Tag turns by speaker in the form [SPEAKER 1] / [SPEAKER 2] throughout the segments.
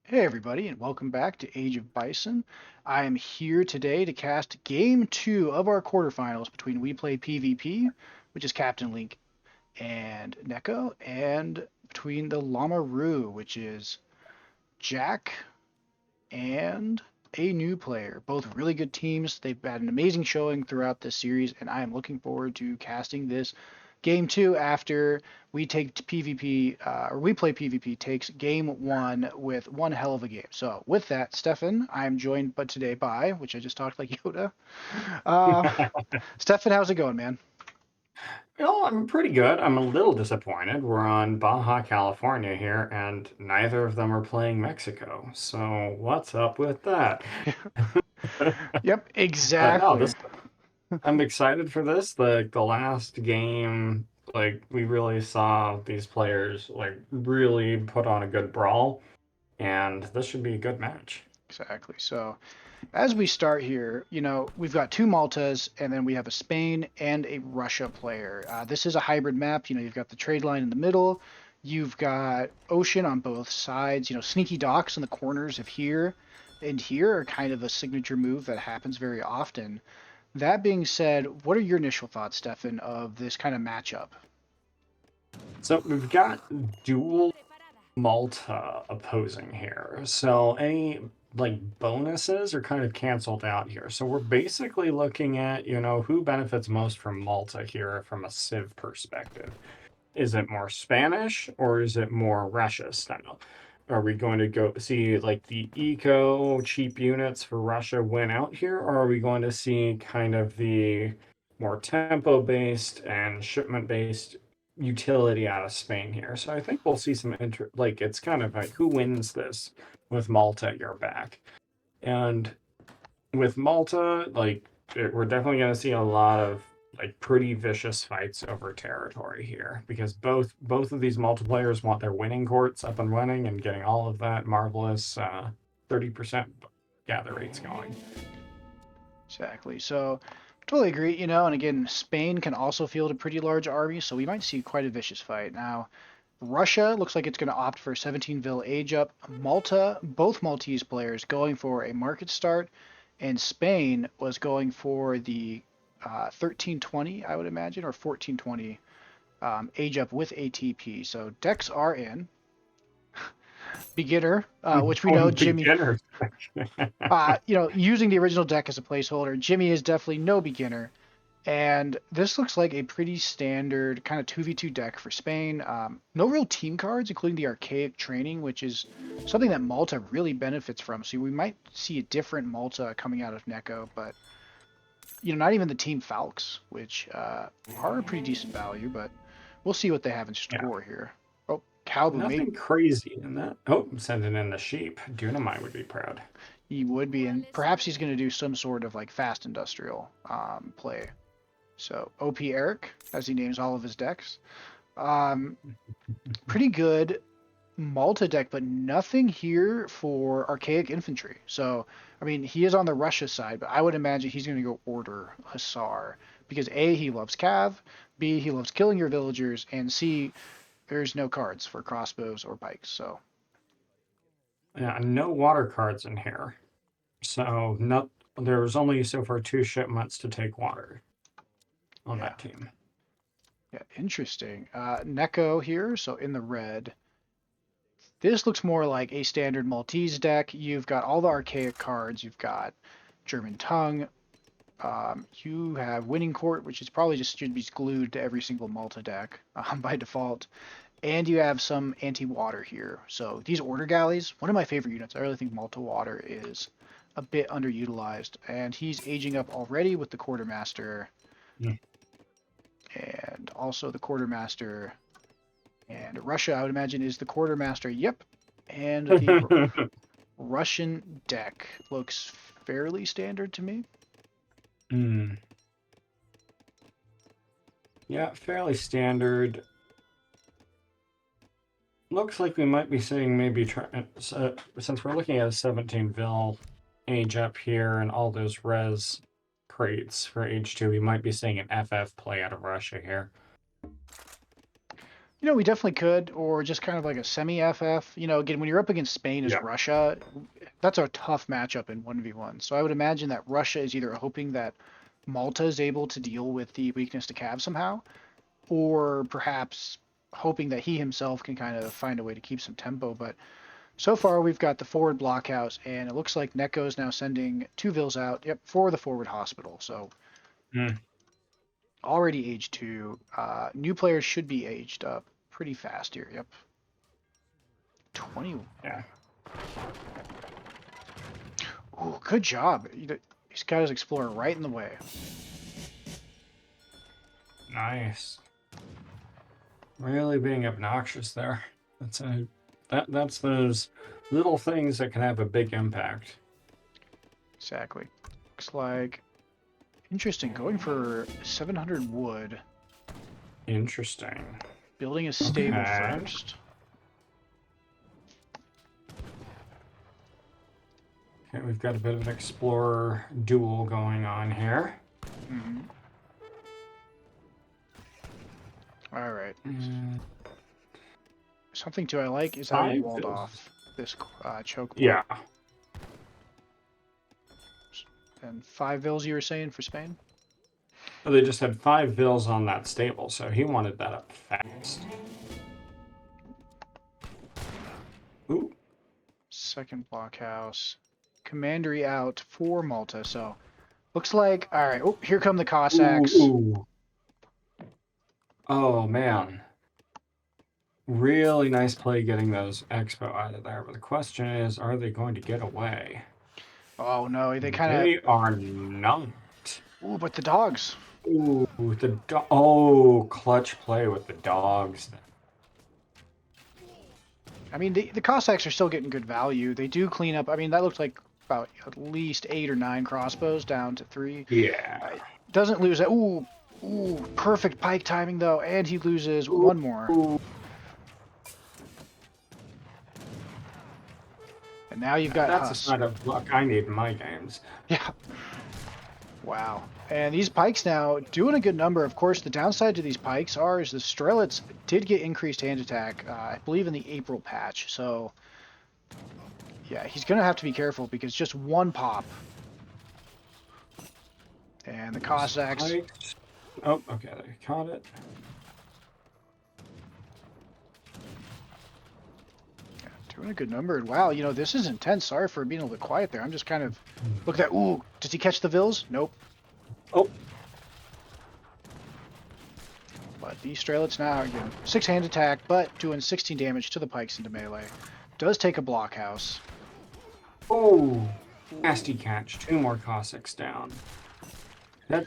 [SPEAKER 1] Hey everybody, and welcome back to Age of Bison. I am here today to cast Game 2 of our quarterfinals between We Play PvP, which is Captain Link and Neko, and between the llamaroo, which is Jack and a new player. Both really good teams. They've had an amazing showing throughout this series, and I am looking forward to casting this game two after we take PvP, or we play PvP takes game one with one hell of a game. So with that, Stefan, I'm joined but today by, which I just talked like Yoda. Uh, Stefan, how's it going, man?
[SPEAKER 2] Well, I'm pretty good. I'm a little disappointed. We're on Baja California here, and neither of them are playing Mexico. So what's up with that?
[SPEAKER 1] Yep,
[SPEAKER 2] But no,
[SPEAKER 1] exactly.
[SPEAKER 2] this I'm excited for this. The last game, like we really saw these players like really put on a good brawl, and this should be a good match.
[SPEAKER 1] Exactly. So as we start here, we've got two Maltas, and then we have a Spain and a Russia player. This is a hybrid map. You've got the trade line in the middle. You've got ocean on both sides. Sneaky docks in the corners of here and here are kind of a signature move that happens very often. That being said, what are your initial thoughts, Stefan, of this kind of matchup?
[SPEAKER 2] So we've got dual Malta opposing here. So any like bonuses are kind of canceled out here. So we're basically looking at, who benefits most from Malta here from a Civ perspective. Is it more Spanish or is it more Russia style? Are we going to go see like the eco cheap units for Russia win out here, or are we going to see kind of the more tempo based and shipment based utility out of Spain here? So I think we'll see some like it's kind of like who wins this with Malta at your back. And with Malta, we're definitely going to see a lot of like pretty vicious fights over territory here because both of these multiplayers want their winning courts up and running and getting all of that marvelous 30% gather rates going.
[SPEAKER 1] Exactly. So, totally agree. And again, Spain can also field a pretty large army, so we might see quite a vicious fight. Now, Russia looks like it's going to opt for 17 Vil age up. Malta, both Maltese players going for a market start, and Spain was going for the 1320, I would imagine, or 1420 age up with ATP. So decks are in. Beginner, which we know Jimmy,
[SPEAKER 2] Beginners.
[SPEAKER 1] using the original deck as a placeholder, Jimmy is definitely no beginner. And this looks like a pretty standard kind of 2v2 deck for Spain. No real team cards, including the archaic training, which is something that Malta really benefits from. So we might see a different Malta coming out of Neko, but not even the Team Falks, which are a pretty decent value, but we'll see what they have in
[SPEAKER 2] Yeah,
[SPEAKER 1] store here. Oh, Calbu, maybe
[SPEAKER 2] nothing crazy in that. Oh, I'm sending in the sheep. Dunamite would be proud.
[SPEAKER 1] he would be, and perhaps he's going to do some sort of like fast industrial play. So OP Eric, as he names all of his decks. Um, Pretty good Malta deck, but nothing here for Archaic Infantry. So, I mean, he is on the Russia side, but I would imagine he's going to go Order Hussar because A, he loves Cav, B, he loves killing your villagers, and C, there's no cards for crossbows or pikes. So,
[SPEAKER 2] Yeah, no water cards in here. So not there's only so far two shipments to take water on
[SPEAKER 1] yeah,
[SPEAKER 2] that team.
[SPEAKER 1] yeah, interesting. Neko here, so in the red. This looks more like a standard Maltese deck. You've got all the archaic cards. You've got German Tongue. You have Winning Court, which is probably just should be glued to every single Malta deck by default. And you have some anti-water here. So these order galleys, one of my favorite units. I really think Malta Water is a bit underutilized. And he's aging up already with the Quartermaster
[SPEAKER 2] Mm.
[SPEAKER 1] and also the Quartermaster. And Russia, I would imagine, is the Quartermaster. Yep. And the Russian deck looks fairly standard to me.
[SPEAKER 2] Mm. Yeah, fairly standard. Looks like we might be seeing maybe since we're looking at a 17 vil age up here and all those res crates for H2, we might be seeing an FF play out of Russia here.
[SPEAKER 1] You know, we definitely could, or just kind of like a semi-FF. You know, again, when you're up against Spain as
[SPEAKER 2] Yeah.
[SPEAKER 1] Russia, that's a tough matchup in 1v1. So I would imagine that Russia is either hoping that Malta is able to deal with the weakness to Cav somehow, or perhaps hoping that he himself can kind of find a way to keep some tempo. But so far, we've got the forward blockhouse, and it looks like Neko is now sending two Vils out, yep, for the forward hospital. So
[SPEAKER 2] Mm,
[SPEAKER 1] already age 2. New players should be aged up pretty fast here, yep. 20.
[SPEAKER 2] yeah.
[SPEAKER 1] Oh, good job. He's got his Explorer right in the way.
[SPEAKER 2] Nice. Really being obnoxious there. That's those little things that can have a big impact.
[SPEAKER 1] Exactly. Looks like interesting. Going for 700 wood.
[SPEAKER 2] Interesting.
[SPEAKER 1] Building a stable
[SPEAKER 2] Okay.
[SPEAKER 1] first.
[SPEAKER 2] Okay, we've got a bit of an explorer duel going on here.
[SPEAKER 1] Mm-hmm. All right.
[SPEAKER 2] Mm,
[SPEAKER 1] Something too I like is how he
[SPEAKER 2] five
[SPEAKER 1] walled
[SPEAKER 2] is
[SPEAKER 1] off this choke point.
[SPEAKER 2] yeah.
[SPEAKER 1] And 5 Vils you were saying for Spain?
[SPEAKER 2] But they just had 5 Vils on that stable, so he wanted that up fast. Ooh.
[SPEAKER 1] Second blockhouse. Commandery out for Malta. So looks like, all right. Oh, here come the Cossacks.
[SPEAKER 2] Ooh. Oh man. Really nice play getting those Expo out of there. But the question is, are they going to get away?
[SPEAKER 1] Oh no, they kind of.
[SPEAKER 2] They are not.
[SPEAKER 1] Ooh, but the dogs.
[SPEAKER 2] Ooh, oh, clutch play with the dogs.
[SPEAKER 1] I mean, the Cossacks are still getting good value. They do clean up. I mean, that looked like about at least 8 or 9 crossbows down to 3.
[SPEAKER 2] Yeah.
[SPEAKER 1] Doesn't lose that. Ooh, ooh, perfect pike timing though, and he loses
[SPEAKER 2] Ooh,
[SPEAKER 1] one more.
[SPEAKER 2] ooh.
[SPEAKER 1] And now you've got
[SPEAKER 2] That's a
[SPEAKER 1] Husk.
[SPEAKER 2] sign of luck I need in my games.
[SPEAKER 1] Yeah. Wow. And these pikes now doing a good number. Of course, the downside to these pikes are is the Strelets did get increased hand attack, I believe in the April patch. So yeah, he's gonna have to be careful because just one pop. And the Cossacks.
[SPEAKER 2] Oh, okay, they caught it.
[SPEAKER 1] Doing a good number. And wow, you know, this is intense. Sorry for being a little bit quiet there. I'm just kind of looking at, ooh, does he catch the Vils? Nope.
[SPEAKER 2] Oh.
[SPEAKER 1] But these Strelets now, again, 6 hand attack, but doing 16 damage to the pikes into melee. Does take a blockhouse.
[SPEAKER 2] Oh. Nasty catch. 2 more Cossacks down.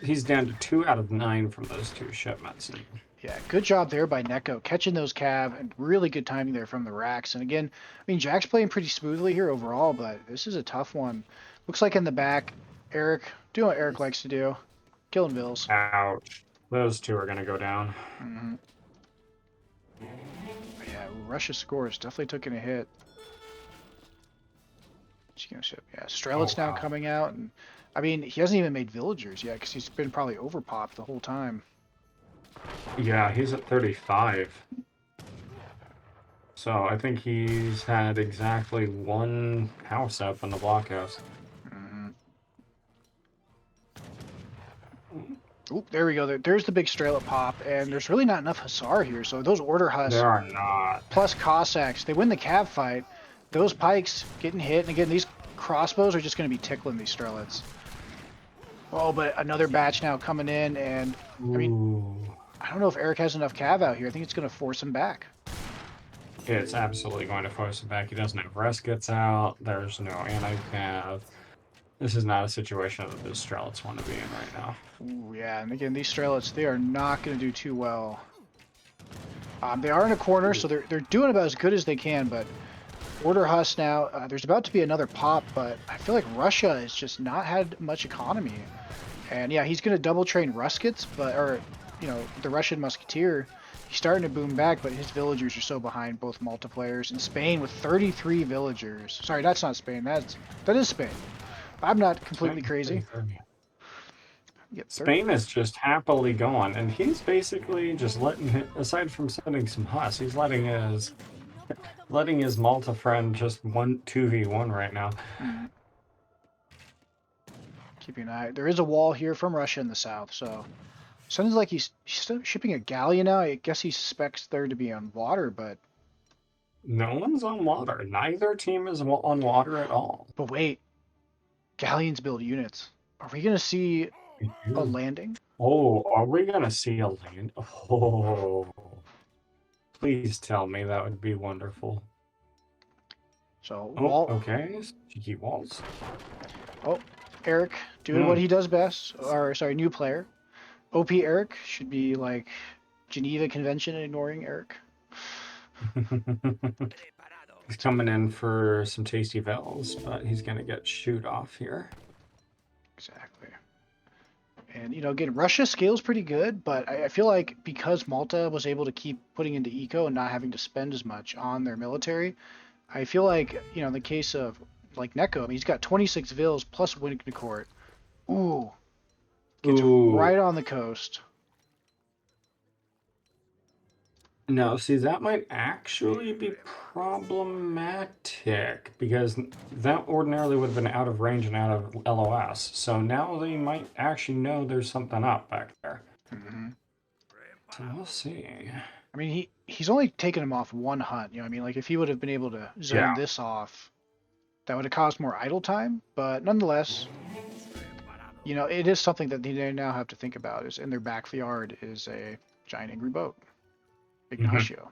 [SPEAKER 2] He's down to 2 out of 9 from those 2 shipments.
[SPEAKER 1] Yeah, good job there by Neko, catching those cav, and really good timing there from the racks. And again, I mean, Jack's playing pretty smoothly here overall, but this is a tough one. Looks like in the back, Eric, doing what Eric likes to do, killing Vils.
[SPEAKER 2] Ouch. Those 2 are going to go down.
[SPEAKER 1] Mm-hmm. Yeah, Russia's score is definitely taking a hit. Yeah, Strelit's now coming out, and I mean, he hasn't even made villagers yet because he's been probably overpopped the whole time.
[SPEAKER 2] Yeah, he's at 35. So I think he's had exactly 1 house up in the blockhouse.
[SPEAKER 1] Mm-hmm. Oop, there we go. There's the big Strelet pop, and there's really not enough Hussar here, so those Order Huss
[SPEAKER 2] There are not.
[SPEAKER 1] plus Cossacks, they win the cav fight. Those pikes getting hit, and again, these crossbows are just going to be tickling these Strelets. Oh, but another batch now coming in, and I mean, I don't know if Eric has enough cav out here. I think it's going to force him back.
[SPEAKER 2] It's absolutely going to force him back. He doesn't have Reskets out. There's no anti-cav. This is not a situation that the Strelets want to be in right now.
[SPEAKER 1] Ooh, yeah, and again, these Strelets, they are not going to do too well. They are in a corner, so they're doing about as good as they can, but Order Huss now, there's about to be another pop, but I feel like Russia has just not had much economy. And yeah, he's going to double train Ruskets, or, you know, the Russian Musketeer. He's starting to boom back, but his villagers are so behind both multiplayers. And Spain with 33 villagers. Sorry, that's not Spain. That is Spain. I'm not completely crazy. Get 30.
[SPEAKER 2] Spain is just happily going, and he's basically just aside from sending some huss, he's letting his Malta friend just 2v1 right now.
[SPEAKER 1] Mm. Keeping an eye. There is a wall here from Russia in the south, so sounds like he's shipping a galleon now. I guess he suspects there to be on water, but
[SPEAKER 2] No one's on water. Neither team is on water at all.
[SPEAKER 1] but wait, galleons build units. Are we gonna see a landing?
[SPEAKER 2] Oh, are we gonna see a land? Oh, please tell me that would be wonderful.
[SPEAKER 1] So
[SPEAKER 2] Oh,
[SPEAKER 1] wall.
[SPEAKER 2] okay. Cheeky walls.
[SPEAKER 1] Oh, Eric doing what he does best. Or sorry, new player. OP Eric should be like Geneva Convention ignoring Eric.
[SPEAKER 2] He's coming in for some tasty vels, but he's gonna get shoot off here.
[SPEAKER 1] Exactly. And you know, again, Russia scales pretty good, but I feel like because Malta was able to keep putting into eco and not having to spend as much on their military, I feel like, you know, in the case of like Neko, I mean, he's got 26 vills plus Winnicort. Ooh. Gets right on the coast.
[SPEAKER 2] No, see, that might actually be problematic because that ordinarily would have been out of range and out of LOS. So now they might actually know there's something up back there.
[SPEAKER 1] Mm-hmm.
[SPEAKER 2] So we'll see.
[SPEAKER 1] I mean, he's only taken him off one hunt. You know, I mean, like if he would have been able to zone this off, that would have caused more idle time. But nonetheless, you know, it is something that they now have to think about. Is in their backyard is a giant angry boat, Ignacio.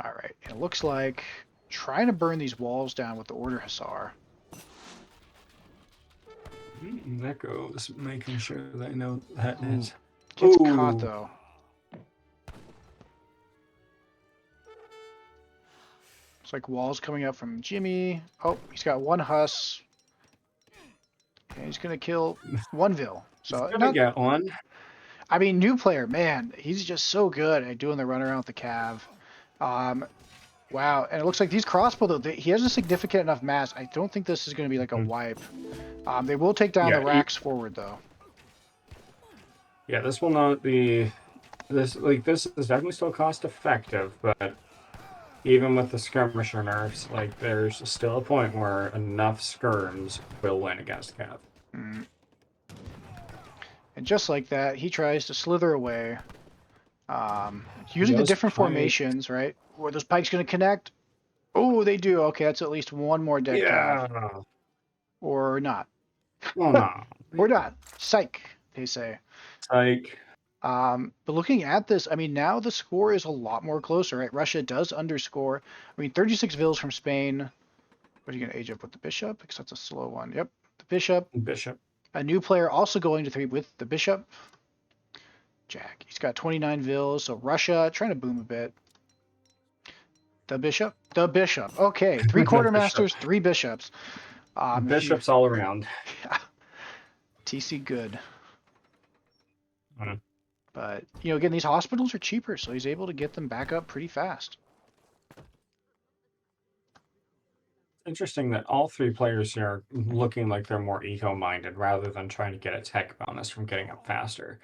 [SPEAKER 1] All right, it looks like trying to burn these walls down with the order hussar.
[SPEAKER 2] That goes making sure that I know that is.
[SPEAKER 1] Gets caught though. It's like walls coming up from Jimmy. Oh, he's got one huss. And he's gonna kill one Vil. So
[SPEAKER 2] he's gonna get one.
[SPEAKER 1] I mean, new player, man, he's just so good at doing the run around with the cav. Wow, and it looks like these crossbow though, he has a significant enough mass. I don't think this is going to be like a wipe. They will take down the racks forward though.
[SPEAKER 2] Yeah, this will not be. This is definitely still cost effective, but even with the skirmisher nerfs, like there's still a point where enough skirms will win against cav.
[SPEAKER 1] And just like that, he tries to slither away. Using the different formations, right? Were those pikes going to connect? Oh, they do. Okay, that's at least one more dead cav. Or not.
[SPEAKER 2] Well, no.
[SPEAKER 1] Or not. Psych, they say.
[SPEAKER 2] Psych.
[SPEAKER 1] But looking at this, I mean, now the score is a lot more closer, right? Russia does underscore. I mean, 36 vills from Spain. What are you going to age up with the bishop? Because that's a slow one. Yep, the bishop.
[SPEAKER 2] Bishop.
[SPEAKER 1] A new player also going to 3 with the bishop. Jack. He's got 29 vills, so Russia trying to boom a bit. The bishop. The bishop. Okay, 3 quartermasters, 3 bishops.
[SPEAKER 2] Bishops all around.
[SPEAKER 1] Yeah. TC good. But, you know, again, these hospitals are cheaper, so he's able to get them back up pretty fast.
[SPEAKER 2] Interesting that all 3 players here are looking like they're more eco-minded rather than trying to get a tech bonus from getting up faster.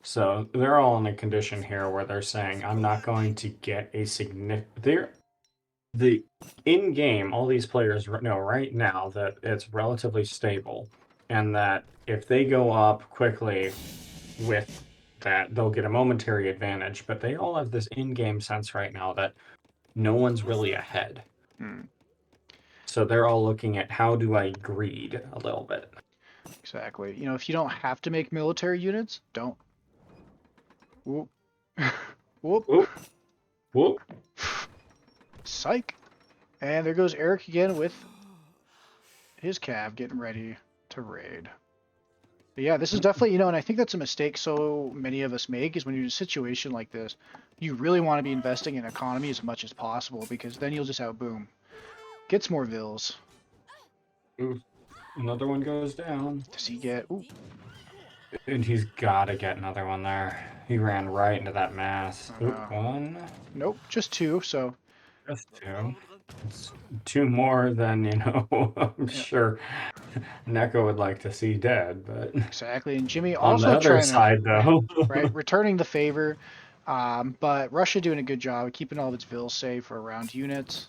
[SPEAKER 2] So they're all in a condition here where they're saying, I'm not going to get a significant... The in-game, all these players know right now that it's relatively stable, and that if they go up quickly with that, they'll get a momentary advantage, but they all have this in-game sense right now that no one's really ahead. So they're all looking at how do I greed a little bit.
[SPEAKER 1] Exactly. You know, if you don't have to make military units, don't. Whoop. Whoop.
[SPEAKER 2] Whoop. Whoop.
[SPEAKER 1] Psych. And there goes Eric again with his cav getting ready to raid. But yeah, this is definitely, you know, and I think that's a mistake so many of us make is when you're in a situation like this, you really want to be investing in economy as much as possible because then you'll just outboom. Gets more vills.
[SPEAKER 2] Ooh, another one goes down.
[SPEAKER 1] Does he get... Ooh.
[SPEAKER 2] And he's got to get another one there. He ran right into that mass. Ooh, 1.
[SPEAKER 1] Nope, just 2, so...
[SPEAKER 2] Just 2. It's 2 more than, you know, I'm sure. Neko would like to see dead, but
[SPEAKER 1] Exactly. And Jimmy
[SPEAKER 2] on the
[SPEAKER 1] also
[SPEAKER 2] other
[SPEAKER 1] trying to,
[SPEAKER 2] side, though,
[SPEAKER 1] right, returning the favor. But Russia doing a good job of keeping all of its vills safe for around units.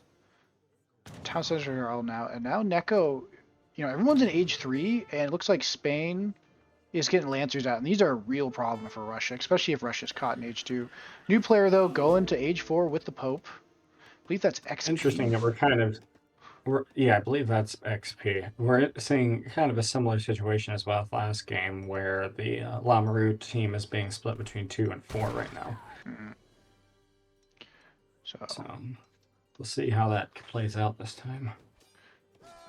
[SPEAKER 1] Town centers are all now, and now Neko, everyone's in age 3, and it looks like Spain is getting Lancers out, and these are a real problem for Russia, especially if Russia's caught in age 2. New player, though, going to age 4 with the Pope. I believe that's
[SPEAKER 2] interesting
[SPEAKER 1] XP.
[SPEAKER 2] that yeah, I believe that's XP. We're seeing kind of a similar situation as well as last game, where the llamaroo team is being split between 2 and 4 right now.
[SPEAKER 1] Mm-hmm.
[SPEAKER 2] So we'll see how that plays out this time.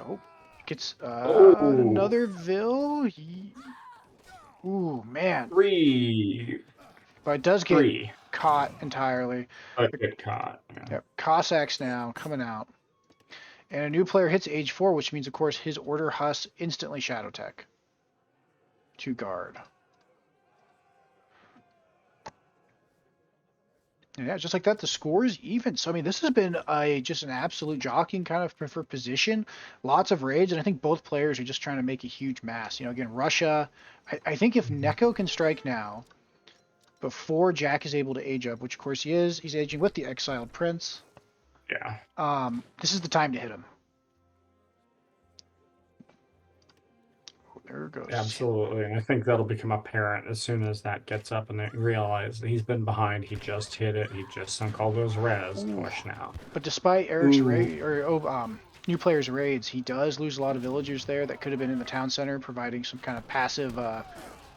[SPEAKER 1] Oh, gets
[SPEAKER 2] Oh,
[SPEAKER 1] another Vill. Ooh, man.
[SPEAKER 2] 3,
[SPEAKER 1] But it does get
[SPEAKER 2] 3.
[SPEAKER 1] caught entirely.
[SPEAKER 2] But get caught. Yeah.
[SPEAKER 1] Yep, Cossacks now coming out. And a new player hits age 4, which means, of course, his Order Huss instantly Shadow Tech to guard. And yeah, just like that, the score is even. So, I mean, this has been just an absolute jockeying kind of for position. Lots of raids, and I think both players are just trying to make a huge mass. Again, Russia, I think if Neko can strike now, before Jack is able to age up, which of course he is, he's aging with the exiled prince.
[SPEAKER 2] Yeah.
[SPEAKER 1] This is the time to hit him. There it goes.
[SPEAKER 2] Absolutely. And I think that'll become apparent as soon as that gets up and they realize that he's been behind. He just hit it. He just sunk all those res.
[SPEAKER 1] Ooh.
[SPEAKER 2] Push now.
[SPEAKER 1] But despite Eric's raid or new player's raids, he does lose a lot of villagers there that could have been in the town center, providing some kind of passive.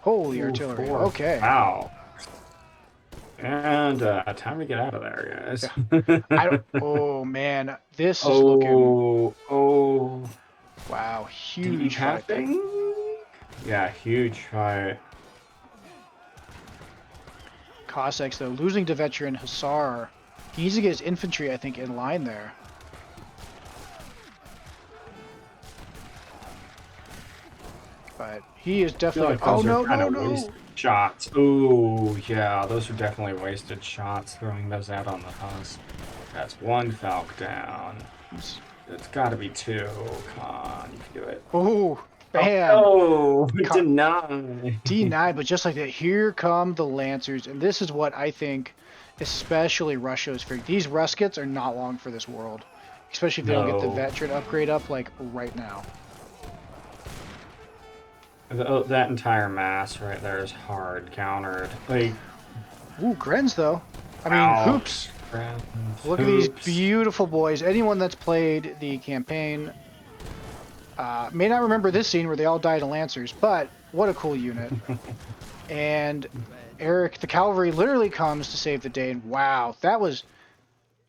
[SPEAKER 1] Holy artillery.
[SPEAKER 2] 4.
[SPEAKER 1] Okay.
[SPEAKER 2] Wow. And time to get out of there, guys.
[SPEAKER 1] Yeah. Oh man, this is looking.
[SPEAKER 2] Oh.
[SPEAKER 1] Wow, huge fight.
[SPEAKER 2] Yeah, huge fight.
[SPEAKER 1] Cossacks though losing to veteran Hussar. He needs to get his infantry, I think, in line there. But he is definitely.
[SPEAKER 2] Like
[SPEAKER 1] Oh no!
[SPEAKER 2] Shots. Ooh, yeah, those are definitely wasted shots. Throwing those out on the Huss. That's 1 Falc down. It's got to be 2. Come on, you can do it.
[SPEAKER 1] Oh, bam!
[SPEAKER 2] Oh, deny.
[SPEAKER 1] Denied, but just like that, here come the Lancers, and this is what I think, especially Russia is figuring. These Ruskets are not long for this world, especially if they don't get the veteran upgrade up like right now.
[SPEAKER 2] That entire mass right there is hard countered. Like,
[SPEAKER 1] ooh, Grens though. I mean, hoops. Look at these beautiful boys. Anyone that's played the campaign may not remember this scene where they all died to Lancers, but what a cool unit. And Eric, the cavalry, literally comes to save the day, and wow, that was...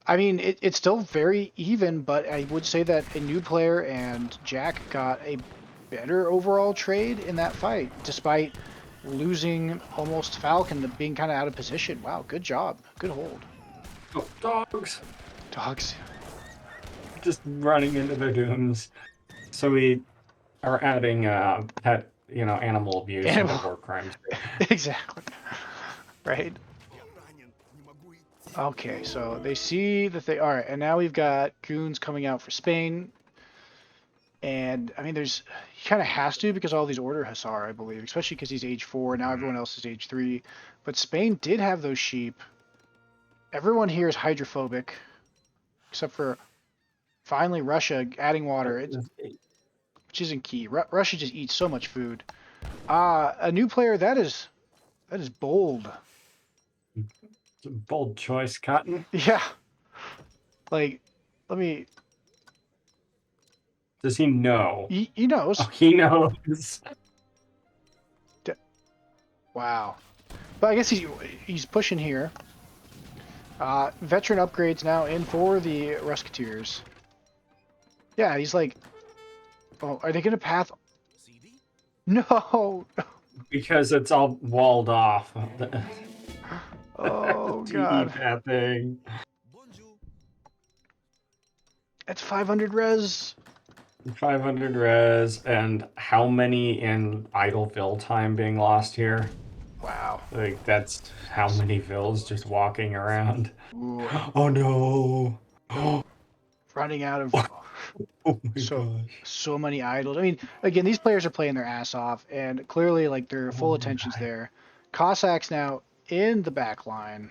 [SPEAKER 1] I mean, it's still very even, but I would say that a new player and Jack got a better overall trade in that fight, despite losing almost Falcon to being kind of out of position. Wow, good job. Good hold.
[SPEAKER 2] Oh, dogs.
[SPEAKER 1] Dogs.
[SPEAKER 2] Just running into their dooms. So we are adding pet, animal abuse and war crimes.
[SPEAKER 1] Exactly. Right? Okay, so they see that they... Alright, and now we've got goons coming out for Spain. And, I mean, he kind of has to because all these Order Hussar, I believe. Especially because he's age 4, now everyone else is age 3. But Spain did have those sheep. Everyone here is hydrophobic. Except for, finally, Russia adding water. Which isn't key. Russia just eats so much food. A new player, that is bold.
[SPEAKER 2] It's a bold choice, Cotton.
[SPEAKER 1] Yeah. Like, let me...
[SPEAKER 2] Does he know?
[SPEAKER 1] He knows.
[SPEAKER 2] Oh, he knows.
[SPEAKER 1] Wow. But I guess he's pushing here. Veteran upgrades now in for the Rusketeers. Yeah, he's like... Oh, are they going to path... No!
[SPEAKER 2] Because it's all walled off.
[SPEAKER 1] Oh, God.
[SPEAKER 2] Pathing.
[SPEAKER 1] It's 500 res.
[SPEAKER 2] 500 res, and how many in idle Vill time being lost here?
[SPEAKER 1] Wow.
[SPEAKER 2] Like, that's how many Vills just walking around.
[SPEAKER 1] Ooh.
[SPEAKER 2] Oh no!
[SPEAKER 1] Running out of...
[SPEAKER 2] Oh my
[SPEAKER 1] So
[SPEAKER 2] gosh.
[SPEAKER 1] so many idols. I mean, again, these players are playing their ass off, and clearly, like their full
[SPEAKER 2] Oh
[SPEAKER 1] attention's
[SPEAKER 2] my.
[SPEAKER 1] there. Cossacks now in the back line.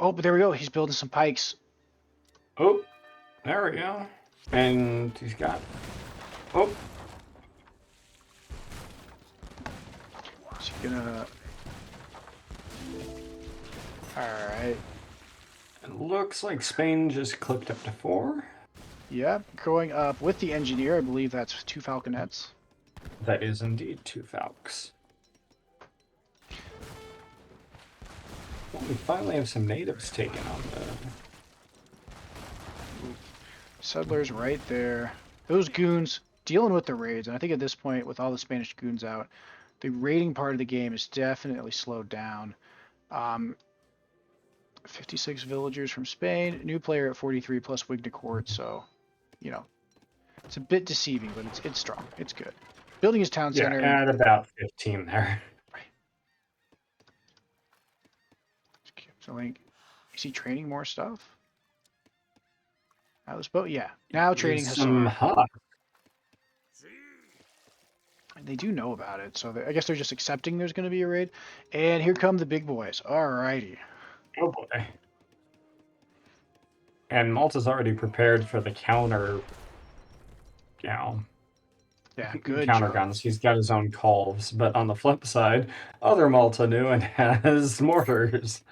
[SPEAKER 1] Oh, but there we go. He's building some pikes.
[SPEAKER 2] Oh, there we go. And he's got. Oh,
[SPEAKER 1] Is he gonna? All right.
[SPEAKER 2] it looks like Spain just clicked up to 4.
[SPEAKER 1] Yep, going up with the engineer. I believe that's 2 falconets.
[SPEAKER 2] That is indeed 2 Falcons. Well, we finally have some natives taken on the.
[SPEAKER 1] Settlers right there. Those goons dealing with the raids, and I think at this point, with all the Spanish goons out, the raiding part of the game is definitely slowed down. 56 villagers from Spain, new player at 43 plus Wig to Court, so, you know, it's a bit deceiving, but it's strong. It's good. Building his town
[SPEAKER 2] Yeah,
[SPEAKER 1] center.
[SPEAKER 2] at about 15 there.
[SPEAKER 1] Right. So, like, is he training more stuff? This boat, yeah. Now training
[SPEAKER 2] There's some
[SPEAKER 1] Hussar.
[SPEAKER 2] hot.
[SPEAKER 1] They do know about it, so I guess they're just accepting there's going to be a raid. And here come the big boys. Alrighty.
[SPEAKER 2] Oh boy. And Malta's already prepared for the counter. You know,
[SPEAKER 1] Yeah, good
[SPEAKER 2] counter
[SPEAKER 1] job.
[SPEAKER 2] guns. He's got his own calves, but on the flip side, other Malta knew and has mortars.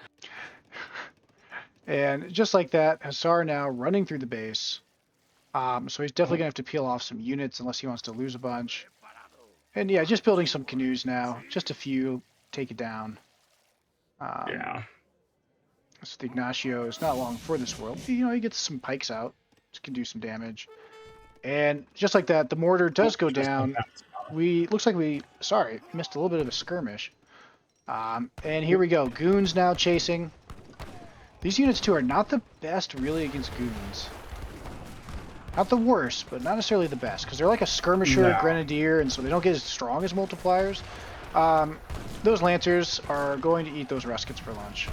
[SPEAKER 1] And just like that, Hussar now running through the base. So he's definitely going to have to peel off some units unless he wants to lose a bunch. And yeah, just building some canoes now. Just a few. Take it down.
[SPEAKER 2] Yeah.
[SPEAKER 1] So the Ignacio is not long for this world. You know, he gets some pikes out. Which can do some damage. And just like that, the mortar does go down. Looks like we missed a little bit of a skirmish. And here we go. Goons now chasing. These units too are not the best really against goons. Not the worst, but not necessarily the best, because they're like a skirmisher, grenadier, and so they don't get as strong as multipliers. Those lancers are going to eat those ruskets for lunch.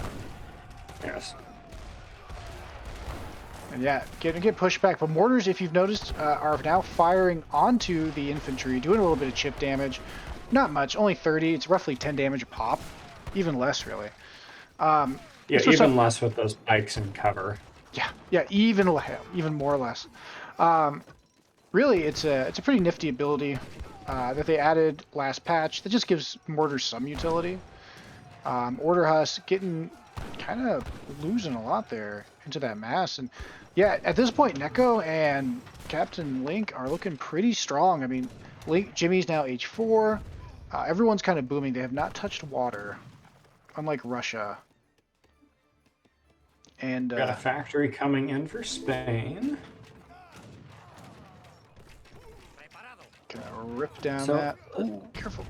[SPEAKER 2] Yes.
[SPEAKER 1] And yeah, get pushed back. But mortars, if you've noticed, are now firing onto the infantry, doing a little bit of chip damage. Not much, only 30. It's roughly 10 damage a pop. Even less, really.
[SPEAKER 2] Yeah, even less with those pikes and cover.
[SPEAKER 1] Yeah, even more or less. Really, it's a pretty nifty ability that they added last patch that just gives mortars some utility. Order Huss getting kind of losing a lot there into that mass, and yeah, at this point, Neko and Captain Link are looking pretty strong. I mean, Jimmy's now H4. Everyone's kind of booming. They have not touched water, unlike Russia. And
[SPEAKER 2] got a factory coming in for Spain.
[SPEAKER 1] Gonna rip down that. Ooh, careful.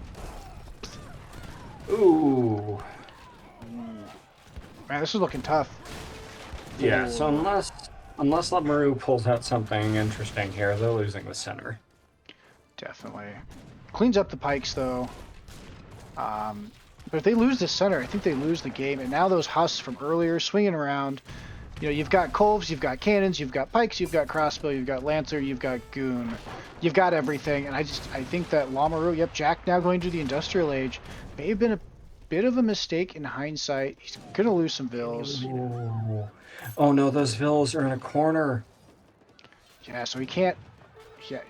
[SPEAKER 2] Ooh.
[SPEAKER 1] Man, this is looking tough.
[SPEAKER 2] Yeah, so unless llamaroo pulls out something interesting here, they're losing the center.
[SPEAKER 1] Definitely. Cleans up the pikes, though. But if they lose the center, I think they lose the game. And now those Huss from earlier swinging around. You know, you've got Colves, you've got cannons, you've got pikes, you've got crossbow, you've got lancer, you've got goon. You've got everything. And I think that llamaroo, yep, Jack now going to the industrial age, may have been a bit of a mistake in hindsight. He's going to lose some vills.
[SPEAKER 2] Oh no, those vills are in a corner.
[SPEAKER 1] Yeah, so he can't. Yeah,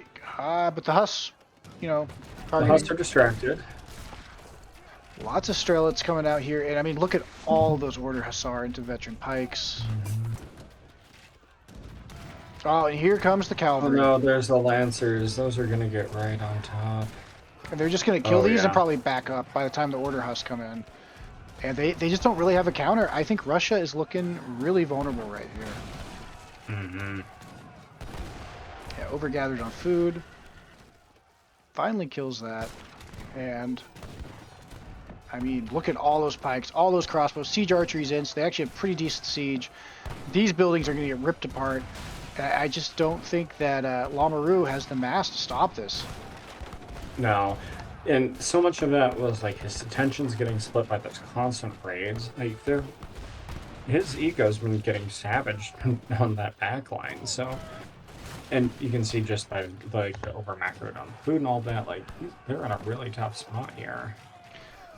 [SPEAKER 1] but the Huss, you know,
[SPEAKER 2] the Huss are distracted.
[SPEAKER 1] Lots of Strelets coming out here, and I mean, look at all those Order Hussar into veteran pikes. Oh, and here comes the cavalry.
[SPEAKER 2] Oh no, there's the Lancers. Those are gonna get right on top.
[SPEAKER 1] And they're just gonna kill these and probably back up by the time the Order Huss come in. And they just don't really have a counter. I think Russia is looking really vulnerable right here.
[SPEAKER 2] Mm-hmm.
[SPEAKER 1] Yeah, overgathered on food. Finally kills that. And I mean, look at all those pikes, all those crossbows, siege archery's in, so they actually have pretty decent siege. These buildings are going to get ripped apart. I just don't think that llamaroo has the mass to stop this.
[SPEAKER 2] No. And so much of that was like his attention's getting split by those constant raids. Like his ego's been getting savaged on that back line, so And you can see just by like the over macroed on food and all that, like they're in a really tough spot here.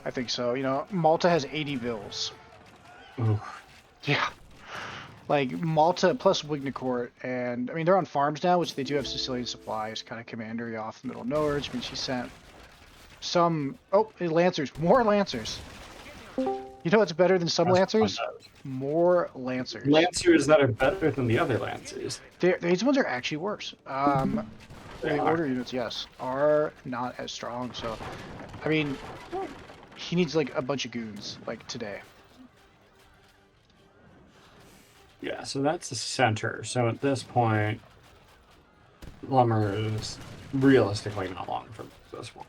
[SPEAKER 1] I think so. You know, Malta has 80 vills.
[SPEAKER 2] Ooh.
[SPEAKER 1] Yeah. Like Malta plus Wignacourt, and I mean they're on farms now, which they do have Sicilian supplies, kind of commandery off the middle of nowhere, which means she sent some Lancers, more Lancers. You know what's better than some
[SPEAKER 2] That's what one
[SPEAKER 1] Lancers?
[SPEAKER 2] does.
[SPEAKER 1] More Lancers.
[SPEAKER 2] Lancers that are better than the other Lancers.
[SPEAKER 1] These ones are actually worse.
[SPEAKER 2] They
[SPEAKER 1] The
[SPEAKER 2] are.
[SPEAKER 1] order units, yes, are not as strong. So, I mean, he needs like a bunch of goons, like today.
[SPEAKER 2] Yeah, so that's the center. So at this point, Lumber is realistically not long for this world.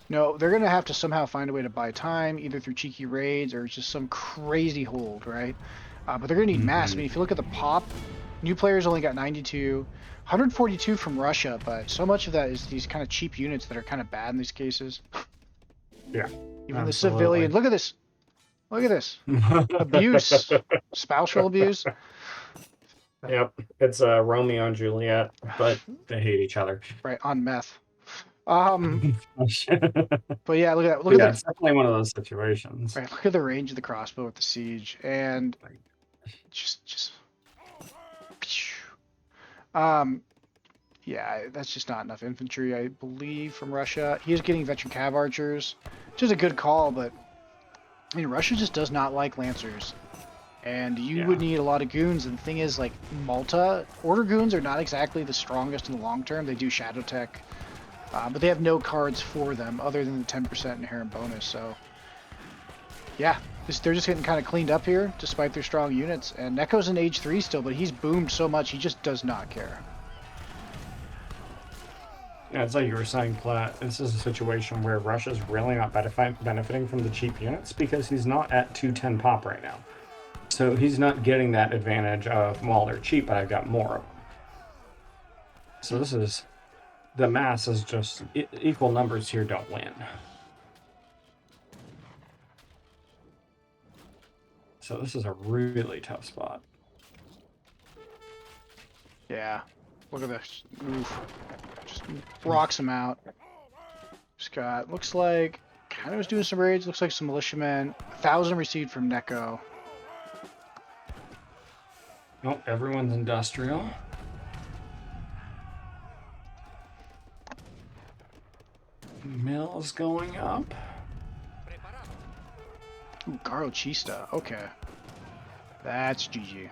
[SPEAKER 1] No, they're gonna have to somehow find a way to buy time, either through cheeky raids or just some crazy hold, right? But they're gonna need mass. I mean, if you look at the pop, new players only got 92, 142 from Russia, but so much of that is these kind of cheap units that are kind of bad in these cases.
[SPEAKER 2] Yeah,
[SPEAKER 1] Even the
[SPEAKER 2] absolutely.
[SPEAKER 1] civilian. Look at this. Look at this. Abuse. Spousal abuse.
[SPEAKER 2] Yep, it's Romeo and Juliet, but they hate each other.
[SPEAKER 1] Right, on meth. But yeah, look at that. Look
[SPEAKER 2] But
[SPEAKER 1] at
[SPEAKER 2] yeah,
[SPEAKER 1] the
[SPEAKER 2] it's definitely one of those situations.
[SPEAKER 1] right. Look at the range of the crossbow with the siege, and just. Yeah, that's just not enough infantry, I believe, from Russia. He is getting veteran cav archers, which is a good call, but I mean, Russia just does not like lancers, and you would need a lot of goons. And the thing is, like Malta, order goons are not exactly the strongest in the long term. They do shadow tech. But they have no cards for them other than the 10% inherent bonus. So, yeah, they're just getting kind of cleaned up here, despite their strong units. And Neko's in age 3 still, but he's boomed so much he just does not care.
[SPEAKER 2] Yeah, it's like you were saying, Platt. This is a situation where Russia's really not benefiting from the cheap units because he's not at 210 pop right now. So he's not getting that advantage of, well, they're cheap, but I've got more of them. So this is the mass is just equal numbers here don't win. So this is a really tough spot.
[SPEAKER 1] Yeah, look at this. Oof. Just rocks him out. Just got, looks like, kind of was doing some raids. Looks like some militiamen. 1,000 received from Neko.
[SPEAKER 2] Oh, everyone's industrial. Mill's going up.
[SPEAKER 1] Ooh, Garo Chista. Okay. That's GG.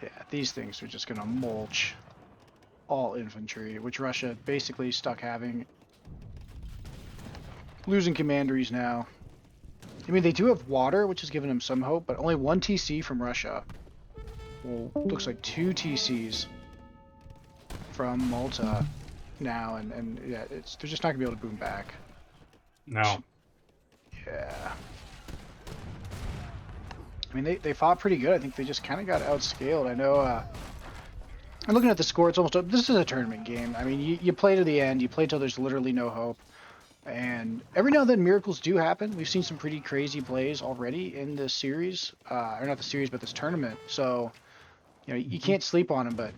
[SPEAKER 1] Yeah, these things are just gonna mulch all infantry, which Russia basically stuck having. Losing commanderies now. I mean, they do have water, which has given them some hope, but only 1 TC from Russia. Well, looks like 2 TCs from Malta now, and yeah, they're just not gonna be able to boom back.
[SPEAKER 2] No.
[SPEAKER 1] Yeah. I mean, they fought pretty good. I think they just kind of got outscaled. I know, I'm looking at the score. It's almost, this is a tournament game. I mean, you play to the end. You play till there's literally no hope. And every now and then miracles do happen. We've seen some pretty crazy plays already in this series. Or not the series, but this tournament. So, you know, you can't sleep on them, but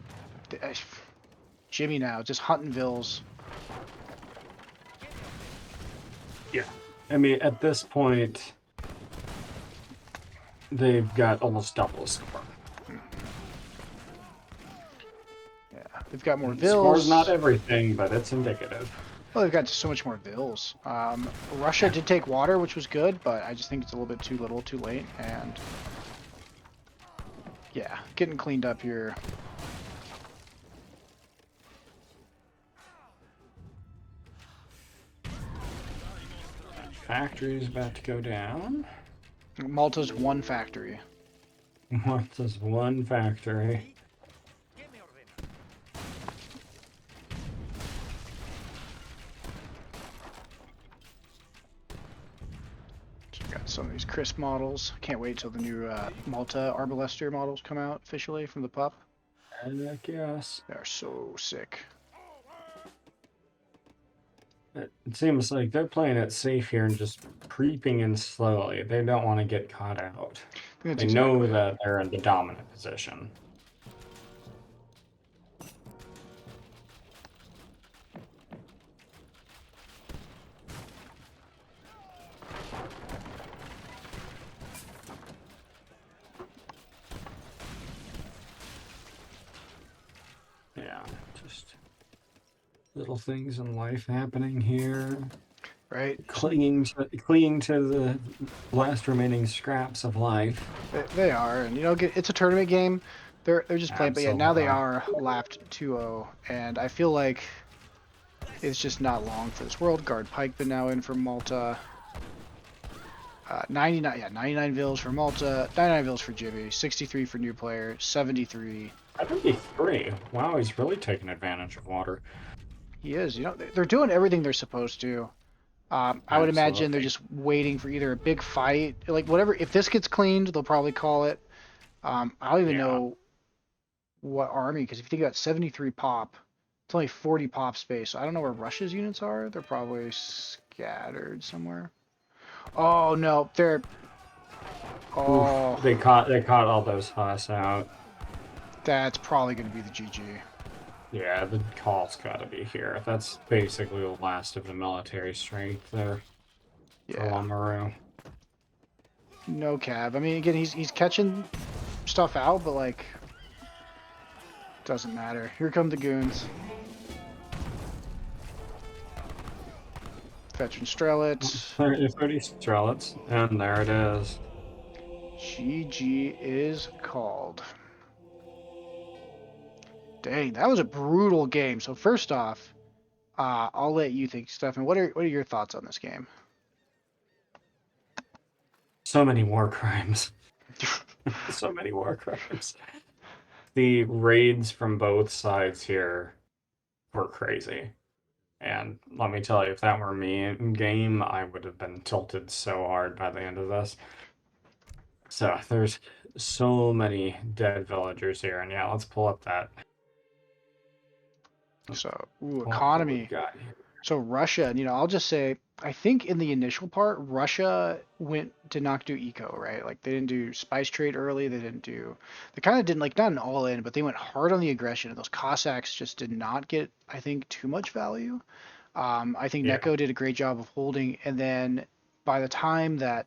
[SPEAKER 1] Jimmy now, just hunting vills.
[SPEAKER 2] Yeah. I mean, at this point, they've got almost double the score.
[SPEAKER 1] Yeah, they've got more
[SPEAKER 2] The
[SPEAKER 1] vills.
[SPEAKER 2] score's not everything, but it's indicative.
[SPEAKER 1] Well, they've got so much more vills. Russia did take water, which was good, but I just think it's a little bit too little, too late, and yeah, getting cleaned up here.
[SPEAKER 2] Factory's about to go down.
[SPEAKER 1] Malta's 1 factory.
[SPEAKER 2] Malta's 1 factory.
[SPEAKER 1] Got some of these crisp models. Can't wait till the new Malta Arbalester models come out officially from the pup.
[SPEAKER 2] Heck yes.
[SPEAKER 1] They're so sick.
[SPEAKER 2] It seems like they're playing it safe here and just creeping in slowly. They don't want to get caught out.
[SPEAKER 1] I think that's
[SPEAKER 2] They
[SPEAKER 1] exactly
[SPEAKER 2] know
[SPEAKER 1] it.
[SPEAKER 2] that they're in the dominant position. Yeah, just little things in life happening here.
[SPEAKER 1] Right?
[SPEAKER 2] Clinging to the last remaining scraps of life.
[SPEAKER 1] They are, and it's a tournament game. They're just playing, but yeah, now they
[SPEAKER 2] Absolutely.
[SPEAKER 1] are lapped 2-0, and I feel like it's just not long for this world. Guard Pike been now in for Malta. 99, yeah, 99 vills for Malta, 99 vills for Jimmy, 63 for new player, 73.
[SPEAKER 2] 73. Wow, he's really taking advantage of water.
[SPEAKER 1] He is, they're doing everything they're supposed to. I would imagine they're
[SPEAKER 2] Absolutely.
[SPEAKER 1] just waiting for either a big fight, like whatever. If this gets cleaned, they'll probably call it. I don't even
[SPEAKER 2] Yeah.
[SPEAKER 1] know what army, because if you think about 73 pop, it's only 40 pop space. So I don't know where Russia's units are. They're probably scattered somewhere. Oh no, they're.
[SPEAKER 2] Oof.
[SPEAKER 1] Oh,
[SPEAKER 2] They caught all those Huss out.
[SPEAKER 1] that's probably going to be the GG.
[SPEAKER 2] Yeah, the call's gotta be here. That's basically the last of the military strength there for
[SPEAKER 1] Yeah,
[SPEAKER 2] llamaroo.
[SPEAKER 1] no cab. I mean, again, he's catching stuff out, but like, doesn't matter. Here come the goons. Veteran Strelets.
[SPEAKER 2] 30 Strelets, and there it is.
[SPEAKER 1] GG is called. Dang, that was a brutal game. So first off, I'll let you think, Stefan. What are your thoughts on this game?
[SPEAKER 2] So many war crimes. So many war crimes. The raids from both sides here were crazy. And let me tell you, if that were me in game, I would have been tilted so hard by the end of this. So there's so many dead villagers here, and yeah, let's pull up that. Let's
[SPEAKER 1] So,
[SPEAKER 2] pull up what we've
[SPEAKER 1] economy.
[SPEAKER 2] got here.
[SPEAKER 1] So Russia, I'll just say, I think in the initial part, Russia did not do eco, right? Like they didn't do spice trade early. They kind of didn't like not an all in, but they went hard on the aggression. And those Cossacks just did not get, I think, too much value. I think
[SPEAKER 2] Yeah,
[SPEAKER 1] Neko did a great job of holding, and then by the time that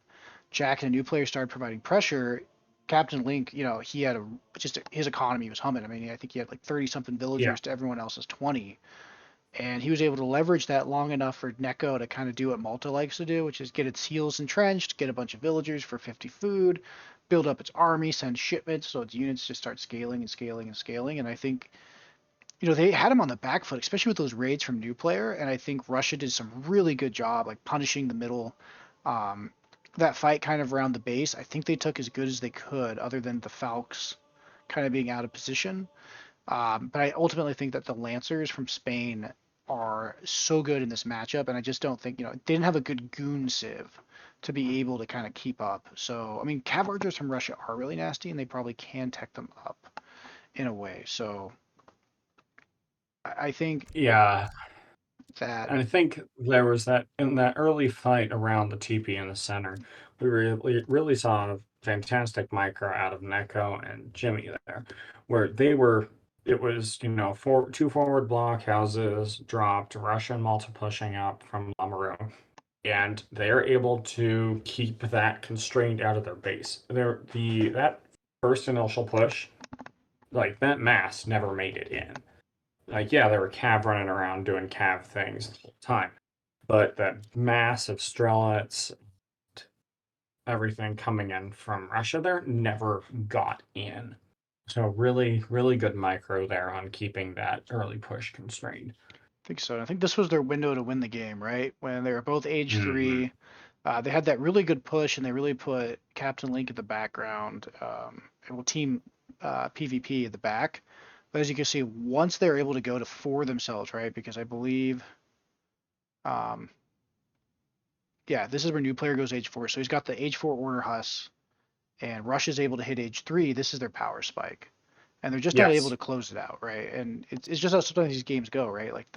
[SPEAKER 1] Jack and a new player started providing pressure, Captain Link, he had his economy was humming. I mean, I think he had like 30 something
[SPEAKER 2] yeah,
[SPEAKER 1] villagers to everyone else's 20, and he was able to leverage that long enough for Neko to kind of do what Malta likes to do, which is get its heels entrenched, get a bunch of villagers for 50 food, build up its army, send shipments, so its units just start scaling and scaling and scaling. And I think they had him on the back foot, especially with those raids from new player. And I think Russia did some really good job, like punishing the middle. Um, that fight kind of around the base, I think they took as good as they could, other than the Falks kind of being out of position. But I ultimately think that the Lancers from Spain are so good in this matchup, and I just don't think, they didn't have a good goon sieve to be able to kind of keep up. So, I mean, Cav Archers from Russia are really nasty, and they probably can tech them up in a way. So, I think
[SPEAKER 2] yeah.
[SPEAKER 1] that.
[SPEAKER 2] And I think there was that in that early fight around the TP in the center, we really saw a fantastic micro out of Neko and Jimmy there, where they were. It was two forward block houses dropped, Russia and Malta pushing up from llamaroo, and they're able to keep that constrained out of their base. That first initial push, like that mass never made it in. Like, yeah, there were Cav running around doing Cav things the whole time, but that massive Strelets, everything coming in from Russia there never got in. So really, really good micro there on keeping that early push constrained.
[SPEAKER 1] I think so. I think this was their window to win the game, right? When they were both age
[SPEAKER 2] Hmm.
[SPEAKER 1] 3, they had that really good push, and they really put Captain Link at the background, and team PvP at the back. But as you can see, once they're able to go to 4 themselves, right? Because I believe, um, yeah, this is where new player goes age 4. So he's got the age 4 order Huss, and Rush is able to hit age 3. This is their power spike, and they're just not able
[SPEAKER 2] Yes.
[SPEAKER 1] to close it out, right? And it's just how sometimes these games go, right? Like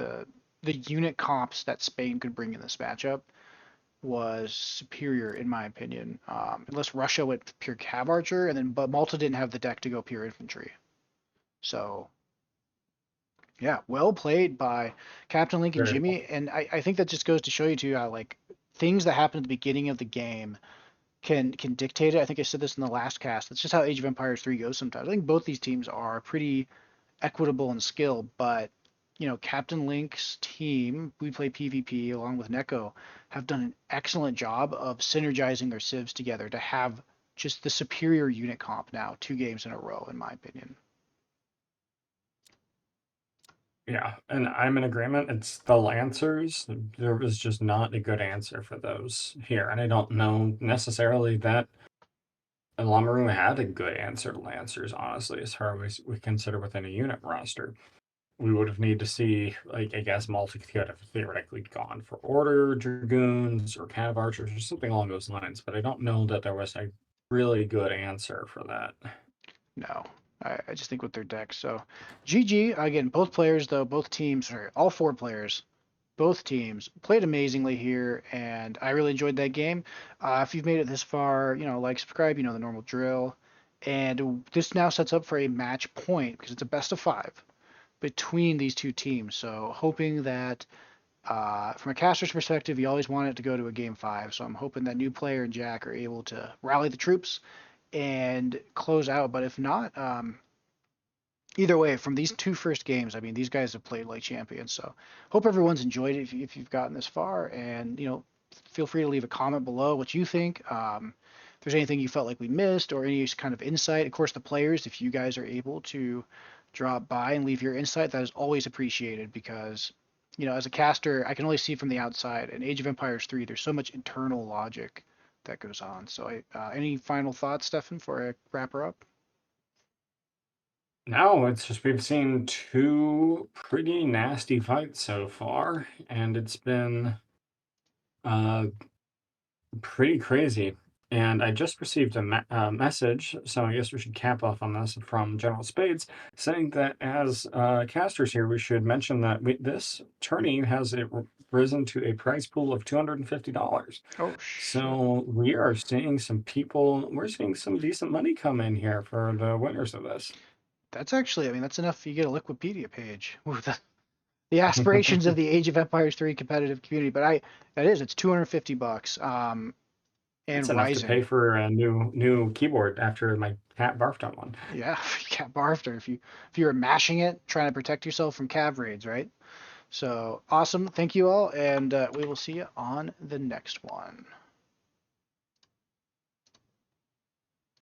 [SPEAKER 1] the unit comps that Spain could bring in this matchup was superior in my opinion. Unless Russia went pure cav archer, and then but Malta didn't have the deck to go pure infantry. So yeah, well played by Captain Link and
[SPEAKER 2] Very well.
[SPEAKER 1] Jimmy, and I think that just goes to show you too how like things that happen at the beginning of the game can dictate it. I think I said this in the last cast. That's just how Age of Empires 3 goes sometimes. I think both these teams are pretty equitable in skill, but Captain Link's team, we play PvP along with Neko, have done an excellent job of synergizing their civs together to have just the superior unit comp now, 2 games in a row, in my opinion.
[SPEAKER 2] Yeah, and I'm in agreement. It's the Lancers. There was just not a good answer for those here. And I don't know necessarily that llamaroo had a good answer to Lancers, honestly, as far as we consider within a unit roster. We would have needed to see, like, I guess Malta could have theoretically gone for Order Dragoons or Cav Archers or something along those lines, but I don't know that there was a really good answer for that.
[SPEAKER 1] No, I just think with their decks. So, GG again. Both players though, both teams, or all 4 players, both teams played amazingly here, and I really enjoyed that game. If you've made it this far, like, subscribe, the normal drill. And this now sets up for a match point because it's a best of 5 between these two teams. So hoping that from a caster's perspective, you always want it to go to a game 5. So I'm hoping that new player and Jack are able to rally the troops and close out. But if not, either way, from these 2 first games, I mean, these guys have played like champions. So hope everyone's enjoyed it if you've gotten this far. And, feel free to leave a comment below what you think. If there's anything you felt like we missed or any kind of insight, of course, the players, if you guys are able to drop by and leave your insight, that is always appreciated because, as a caster, I can only see from the outside. In Age of Empires 3, there's so much internal logic that goes on. So, any final thoughts, Stefan, before I wrap her up?
[SPEAKER 2] No, it's just we've seen two pretty nasty fights so far, and it's been uh, pretty crazy. And I just received a message, so I guess we should cap off on this from General Spades, saying that as casters here, we should mention that this tourney has risen to a prize pool of $250.
[SPEAKER 1] Oh, shit.
[SPEAKER 2] So we are seeing some people, we're seeing some decent money come in here for the winners of this.
[SPEAKER 1] That's actually, I mean, that's enough. You get a Liquipedia page with the aspirations of the Age of Empires 3 competitive community. But it's $250,
[SPEAKER 2] It's
[SPEAKER 1] and
[SPEAKER 2] enough to pay
[SPEAKER 1] rising.
[SPEAKER 2] for a new keyboard after my cat barfed on one.
[SPEAKER 1] Yeah, you got barfed, or if you were mashing it, trying to protect yourself from cav raids, right? So awesome. Thank you all, and we will see you on the next one.